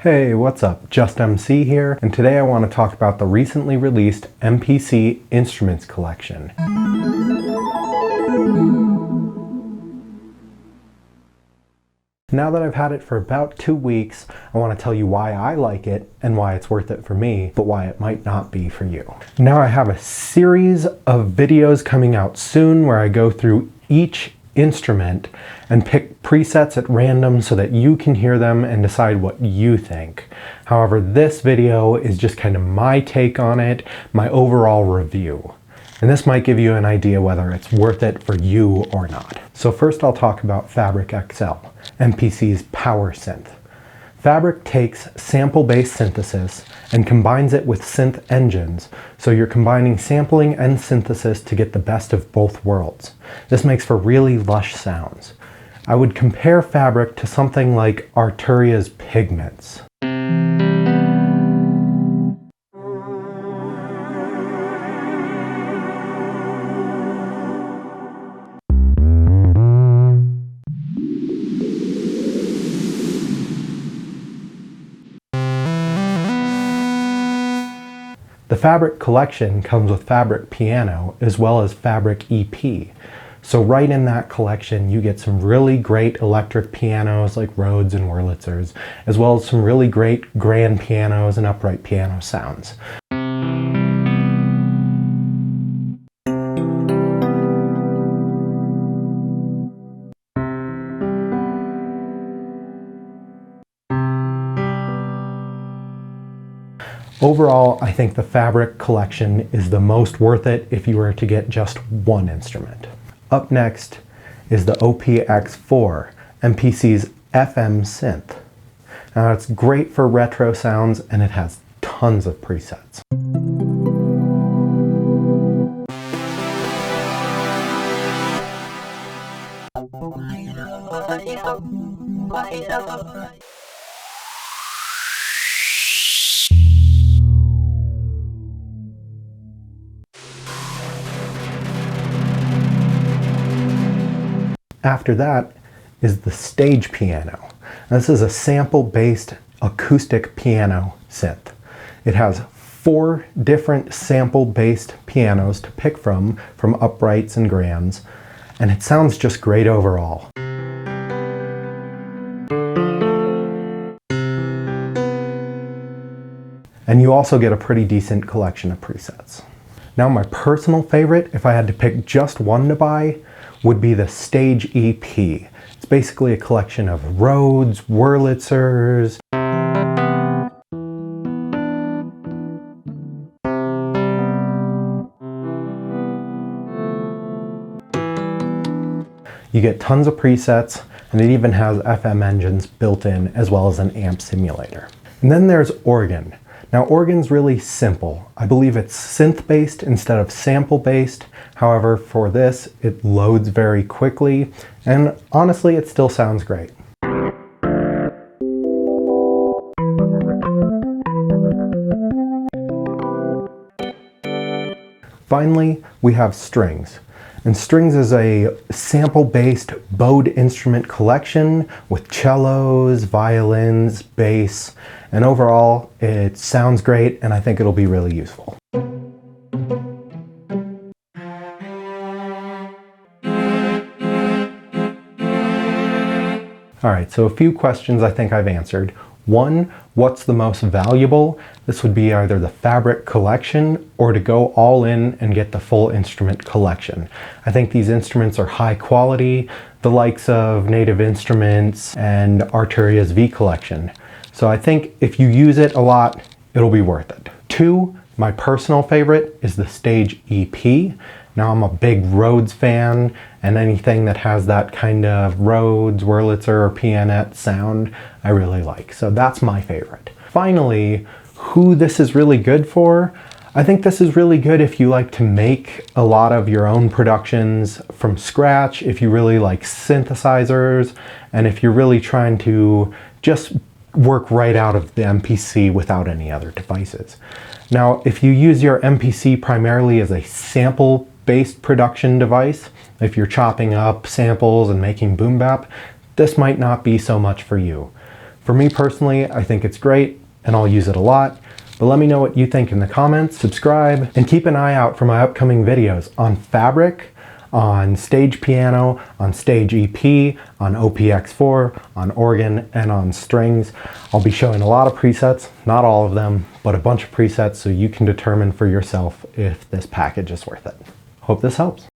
Hey, what's up? Just MC here, and today I want to talk about the recently released MPC Instruments Collection. Now that I've had it for about 2 weeks, I want to tell you why I like it and why it's worth it for me, but why it might not be for you. Now I have a series of videos coming out soon where I go through each instrument and pick presets at random so that you can hear them and decide what you think. However, this video is just kind of my take on it, my overall review. And this might give you an idea whether it's worth it for you or not. So first I'll talk about Fabric XL, MPC's power synth. Fabric takes sample-based synthesis and combines it with synth engines, so you're combining sampling and synthesis to get the best of both worlds. This makes for really lush sounds. I would compare Fabric to something like Arturia's Pigments. The Fabric collection comes with Fabric Piano as well as Fabric EP. So right in that collection you get some really great electric pianos like Rhodes and Wurlitzers, as well as some really great grand pianos and upright piano sounds. Overall, I think the Fabric collection is the most worth it if you were to get just one instrument. Up next is the OPX-4, MPC's FM synth. Now it's great for retro sounds and it has tons of presets. After that is the stage piano. Now, this is a sample-based acoustic piano synth. It has 4 different sample-based pianos to pick from uprights and grands, and it sounds just great overall. And you also get a pretty decent collection of presets. Now my personal favorite, if I had to pick just one to buy, would be the Stage EP. It's basically a collection of Rhodes, Wurlitzers, you get tons of presets, and it even has FM engines built in as well as an amp simulator. And then there's organ. Now organ's really simple. I believe it's synth-based instead of sample-based. However, for this, it loads very quickly, and honestly, it still sounds great. Finally, we have strings. And strings is a sample-based bowed instrument collection with cellos, violins, bass, and overall it sounds great and I think it'll be really useful. Alright, so a few questions I think I've answered. 1, what's the most valuable? This would be either the Fabric collection or to go all in and get the full instrument collection. I think these instruments are high quality, the likes of Native Instruments and Arturia's V collection. So I think if you use it a lot, it'll be worth it. 2, my personal favorite is the Stage EP. Now I'm a big Rhodes fan, and anything that has that kind of Rhodes, Wurlitzer, or pianette sound, I really like. So that's my favorite. Finally, who this is really good for? I think this is really good if you like to make a lot of your own productions from scratch, if you really like synthesizers, and if you're really trying to just work right out of the MPC without any other devices. Now, if you use your MPC primarily as a sample-based production device, if you're chopping up samples and making boom bap, this might not be so much for you. For me personally, I think it's great and I'll use it a lot. But let me know what you think in the comments, subscribe, and keep an eye out for my upcoming videos on fabric, on stage piano, on stage EP, on OPX-4, on organ, and on strings. I'll be showing a lot of presets, not all of them, but a bunch of presets so you can determine for yourself if this package is worth it. Hope this helps.